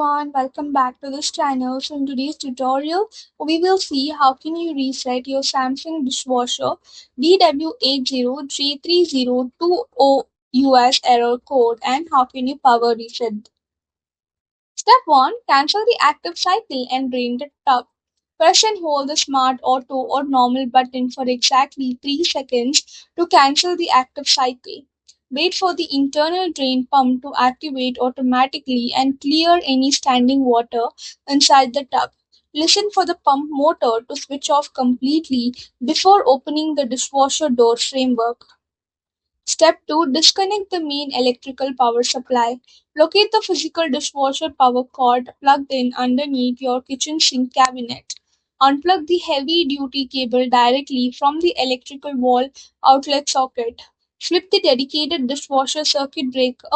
everyone, welcome back to this channel. So in today's tutorial, we will see how can you reset your Samsung Dishwasher DW80J3020US error code and how can you power reset. Step 1. Cancel the active cycle and drain the tub. Press and hold the Smart Auto or Normal button for exactly 3 seconds to cancel the active cycle. Wait for the internal drain pump to activate automatically and clear any standing water inside the tub. Listen for the pump motor to switch off completely before opening the dishwasher door framework. Step 2. Disconnect the main electrical power supply. Locate the physical dishwasher power cord plugged in underneath your kitchen sink cabinet. Unplug the heavy duty cable directly from the electrical wall outlet socket. Flip the dedicated dishwasher circuit breaker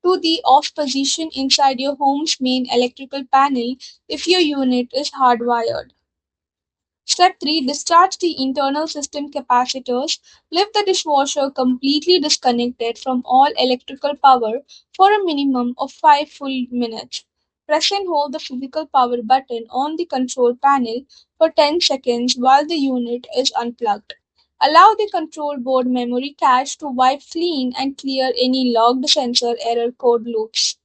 to the off position inside your home's main electrical panel if your unit is hardwired. Step 3. Discharge the internal system capacitors. Leave the dishwasher completely disconnected from all electrical power for a minimum of 5 full minutes. Press and hold the physical power button on the control panel for 10 seconds while the unit is unplugged. Allow the control board memory cache to wipe clean and clear any logged sensor error code loops.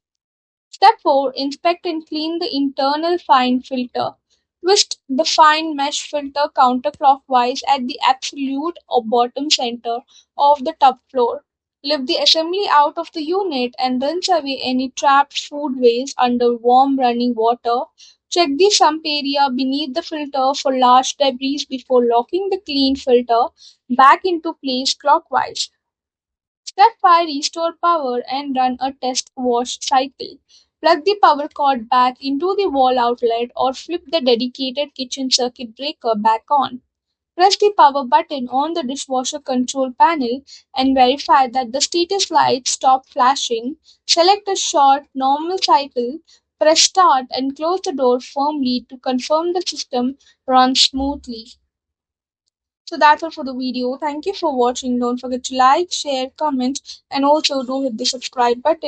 Step 4. Inspect and clean the internal fine filter. Twist the fine mesh filter counterclockwise at the absolute or bottom center of the tub floor. Lift the assembly out of the unit and rinse away any trapped food waste under warm running water. Check the sump area beneath the filter for large debris before locking the clean filter back into place clockwise. Step 5. Restore power and run a test wash cycle. Plug the power cord back into the wall outlet or flip the dedicated kitchen circuit breaker back on. Press the power button on the dishwasher control panel and verify that the status lights stop flashing. Select a short, normal cycle. Press start and close the door firmly to confirm the system runs smoothly. So that's all for the video. Thank you for watching. Don't forget to like, share, comment, and also do hit the subscribe button.